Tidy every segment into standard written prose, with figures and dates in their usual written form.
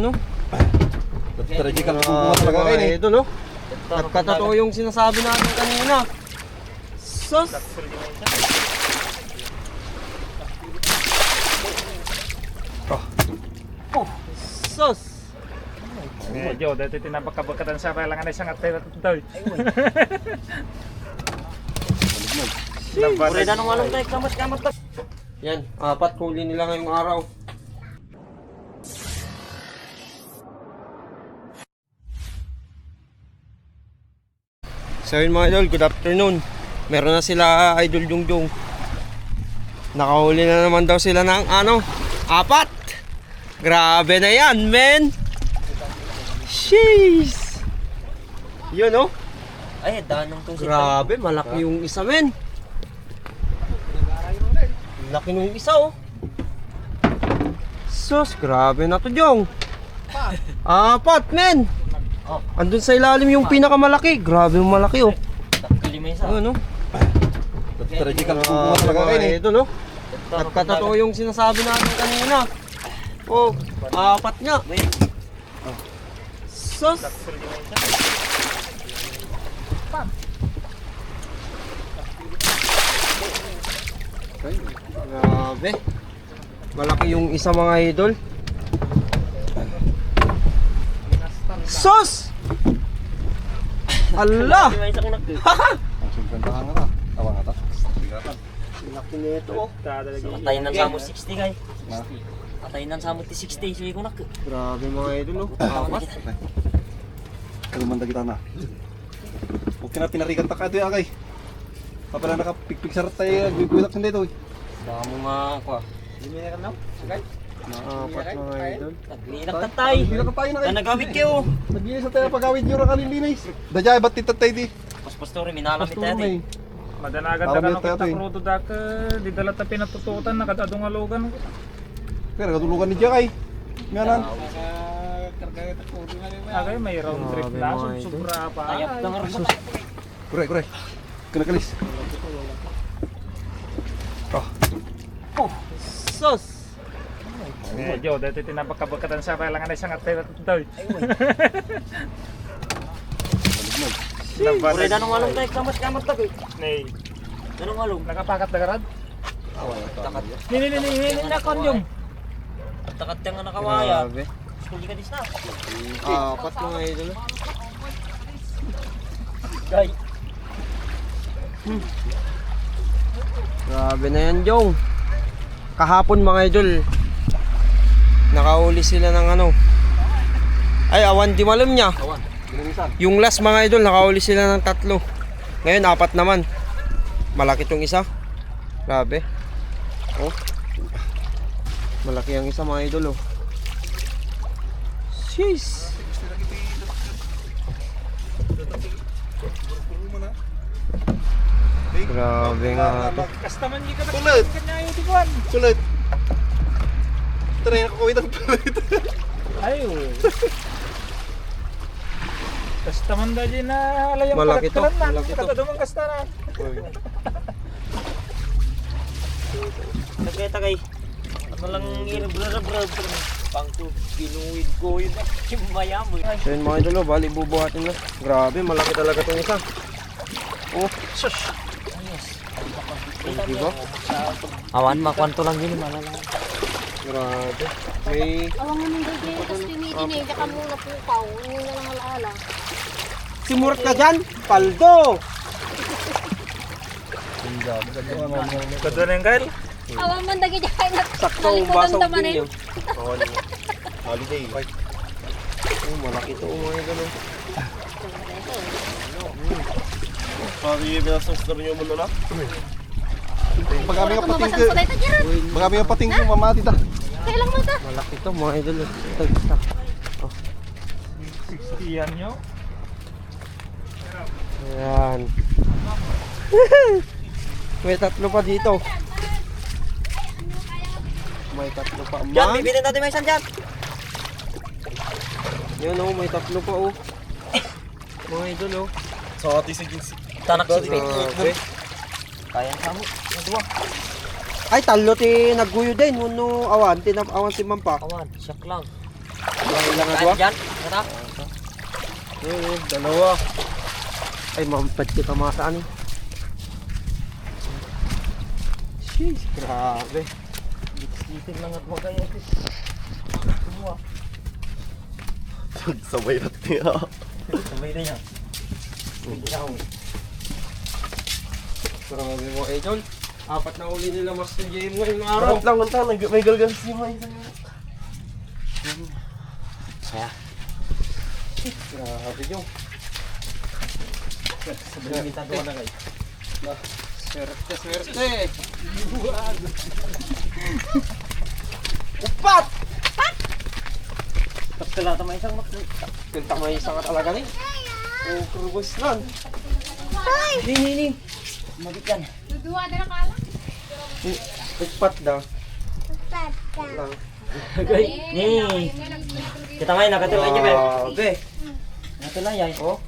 No? Strategical mo talaga kayo eh. Idol, no? Nagkatotoo yung sinasabi natin kanina. Sus! Oh, sus! Jo, dati tinapakabakatan sa kailangan ay sangat tayo ito. Pure na nung along tayo, kamat-kamat na. Yan, 4 huli nila ngayong araw. So yun mga idol, good afternoon. Meron na sila Idol Jungjung. Nakahuli na naman daw sila ng 4. Grabe na yan, men. Sheesh. Yun, oh. Ay, danong to si Grabe, malaki yung isa, men. Laki nung isa, oh. Sus, grabe na to, Jong. 4, men. Andun sa ilalim yung pinakamalaki. Grabe yung malaki, oh. Lima isa. Ano, no? Strategical mo talaga kayo eh. Ito, no? Nagkatotoo yung sinasabi natin kanina. Oh, 4 nga. Sus! Grabe. Malaki yung isa mga idol. Sus! Allah! Lima isa kunak. Ang sumpantahan nga ta. Tawang nga ta. Bigatan. Laki nito, oh. Patayin ng samot 60 kay. Patayin ng samot 60 so kunak. Grabe mga idol, oh. Kalumanda kita na. Huwag ka na pinarigan ta ka ito yung akay. Papala nakapikpik sa ratay. Gwiwilak sa dito eh. Baka mo nga kwa. Apat mga idol. Naglinak tatay. Gwiwilak ka tayo na kayo. Nagawit kayo. Naglinis sa tayo pagawid nyo na kalilinis. Dadya, ba't titatay di? Paspastore minalamit Pasturo tayo. na eh. Madanagan Tawag dagan na tayo, kita eh. krudo daka di dala ta pinatututan nakadadong alogan. Pero katulugan ni Jakay. Nganan. Agay may round trip Grabe, na mga idol. sobra pa. Tayap ng armas. Kure. Kinakalis. Oh, sus! Jo, dati tinapakabakatan sa kailangan ay sangat tayo ito. Pure na nung along tayo, kamat-kamat na kay. Nay, Anong along? nakapakat na garad. Takat. Ni na konyong. Takat nga nakawaya. Grabe. Skuli ka dis na. 4 mga idol. Kay. Grabe na yan, Jong. Kahapon mga idol, nakauli sila ng ay, awan di malam niya. Awan. Yung last mga idol, nakauli sila ng 3. Ngayon 4 naman. Malaki tong isa. Grabe. Oh. Malaki ang isa mga idol, oh. Jeez. Grabe nga to. Kastaman di ka na Kulit. kanya yung tikuan. Kulit. Tara, nakakawit ang kulit. Ayo. Kastaman da di na alayang Malaki to, kalat-kalat na. malaki to. Kadadumang kastanan. Nagkita kay. Ano lang irabra-brab pangko ginuwid ko yun. Mayamo. So yun mga idol, oh, bali bubuhatin na. Grabe, malaki talaga tong isa. Oh, sus. Diba? Awan makwanto lang yun malala. Grabe. May Awangan ng gagay, tapos tinidinig, ka muna pukaw, hindi na lang alaala. simurat ka dyan, paldo. Kadto na yung kail. Awan man dagi dyan, Sakto, nalimutan basaw naman din eh. yun. Holiday. Oh, malaki to mga idol. Oh. Pag kami nga pating Mabasan sa dayta dyan. Pag kami nga pating ko, mamati ta. Kailang mo ta? Malaki to mga idol. Ito, ito. 60 yan nyo. Ayan. May 3 pa dito. May 3 pa. Diyan, Man. bibilin natin may isang dyan. Yun, oh, may 3 pa, oh. Mga idol, oh. Sa ati sa Tanak si Grabe. Kaya samot. Dua. Ay, talo ti nagguyo din. Uno, awan. Awan si Mampa. Awan, siyak lang. Ilang nga dua? Dyan, kata. Dalawa. Ay, mampad kita mga saan eh. Sheesh, grabe. Itin lang at wag kayo. Sabay natin ha. Sabay na yan. Grabe mo, idol. Apat na uli nila Master JM ngayong araw. Lang lang may galgal si May. Grabe yung. Sabay kita doon na kayo. Swerte, swerte. Upat! Pagkala tamay isang makli. Pinta may isa ka talaga ni. Oh, kurugos lang. Ni. Magit yan. Duduwa na kala. Upat daw. Lang. Ni. Kita may nakatulay niya ba? Grabe. Nakatulay yan. Oh.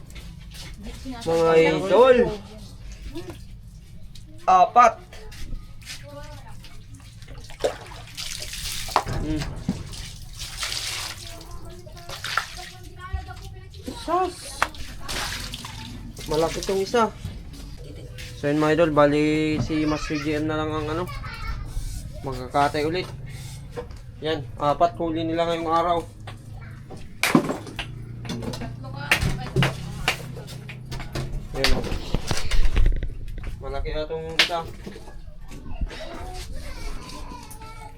Mga idol. Apat. Sas. Malaki tong isa. So yun mga idol, bali si Master GM na lang ang ano, magkakatay ulit. Yan, apat huli nila ngayong araw. Yan o. Malaki na tong isa.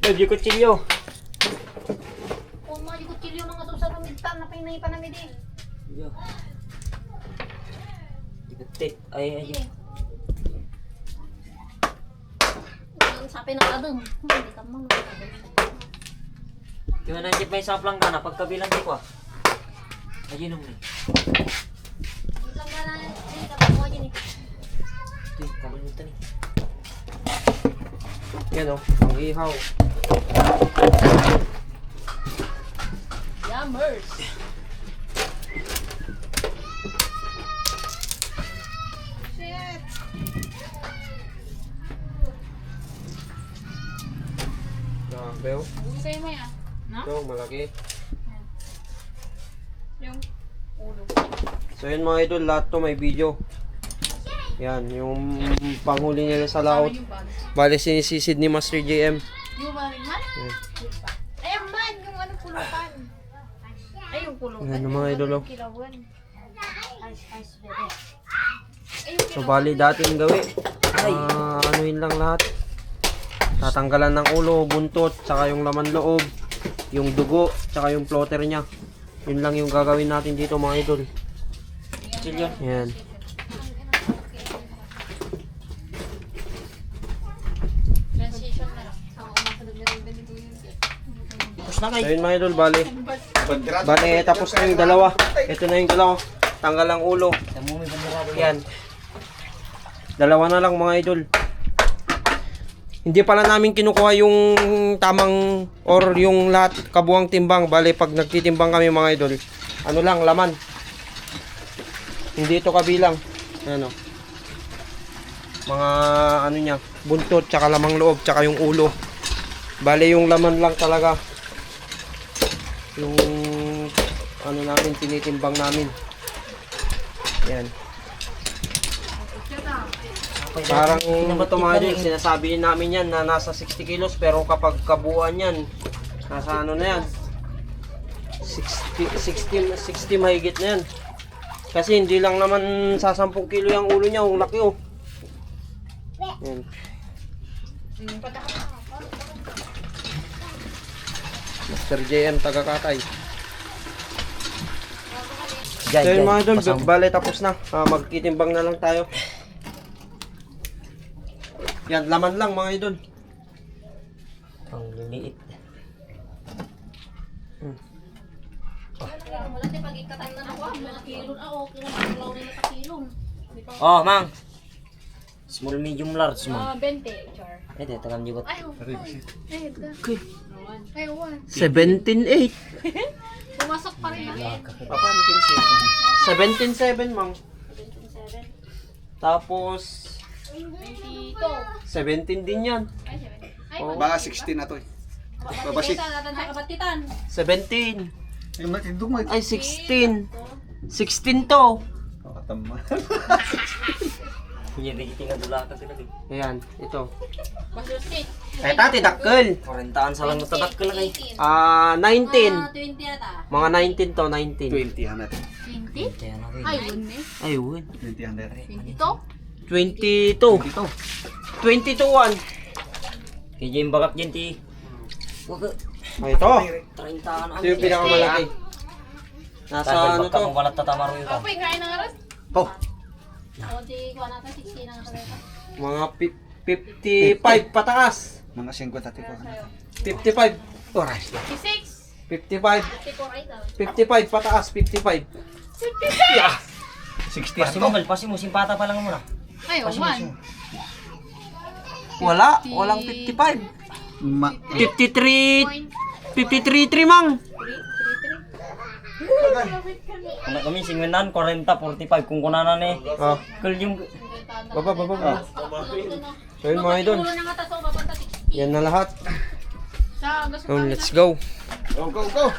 Medyo kutsilyo. Kung mga kutsilyo mga to sa rumigtan na pinay pa namin din. Yo. Diketik. Ay. Ang sapi na kadong. Hindi ka mang. Yung nandiyan may saplang ka na pagkabilang di ko ah. Ayun nung ni. Lang ka na. Hindi ka mo din. Ito, kabalimutan eh. Yan o, ang ihaw. Yummers. Shit. Grabe o. Sa'yo mo yan. No? Ito, malaki. Yung ulo. So yun mga idol, lahat to may video. Yan, yung panghuli nila sa laot. Bali sinisisid ni Master JM. Yung ba rin man? Ay, man! Yung ano pulutan. Ay, yung pulutan. Yan mga idol o. Kilawan. So bali dating gawi. Anuin lang lahat. Tatanggalan ng ulo, buntot, saka yung laman loob, yung dugo, saka yung floater niya. Yun lang yung gagawin natin dito mga idol. Kutsilyo. Yan. Transition na lang. Ako masunod na rin ganito yun. Tapos na So kayo. yun mga idol, bali tapos na yung dalawa. Ito na yung dalawa. Tanggal ang ulo. Mo may bandera. Yan. Dalawa na lang mga idol. Hindi pala namin kinukuha yung tamang or yung lahat kabuang timbang. Bale pag nagtitimbang kami mga idol, ano lang, laman. Hindi ito kabilang. Ano. Mga ano niya, buntot, tsaka lamang loob, tsaka yung ulo. Bale yung laman lang talaga. Yung ano namin, tinitimbang namin. Yan. Parang ito mga idol, sinasabi namin yan na nasa 60 kilos pero kapag kabuuan yan, nasa ano na yan, 60 mahigit na yan. Kasi hindi lang naman sa 10 kilo yung ulo niya, ang laki oh. Yan. Master JM taga-katay. So yun mga idol, bale tapos na. Magkitimbang na lang tayo. Yan, laman lang mga idol. Ang liliit. Wala din pag ikatan na ako. Mga kilon ako. Kailangan na sa kilon. Oh, mang. Small, medium, large, mang. 20. Char. Ito, tagang jugot. Ay, ay, 1. 17.8. Pumasok pa rin. 17.7 mang. 27. Tapos 22. 17 din yan. Ay, 7. Ay, Oh. Baka 16 na to eh. Babasik. Babasik. Tatanda kabatitan. 17. Ay, matindong mo. Ay, 16. 16 to. Nakatama. Kunya di kita dula ka sila di. Ayan, ito. Basusit. Kaya tati, dakkel. 40 sa lang matadakkel kay. 19. 20 ata. Mga 19 to, 19. 20 hanat. 20? Kaya na rin. Ayun eh. Ayun. 20 hanat. 22? 22. 22 1. Kay Jim bagak dyan ti. Wag Ay, ito. 30 ano. Ito yung pinakamalaki. Nasa ano to? Kung balat tatamaro yung ka. Apoy, kain ng aras. Oh, O, di ko natin 16 ang atas. mga 55 pataas. Mga 50 tati ko. 55. Oras. 56. 55. Ate ko right daw. 55 pataas, 55. 60 Pasi mo, pasi mo, simpata pa lang muna. Ay, oh, 1. Wala, walang 55. 53. 53 mang. 3. Kung kami singwenan 40 45 kung kunanan eh. Ah, Kul yung baba. So yun mga idol. Yan na lahat. Sa, So let's go. Go, go, go!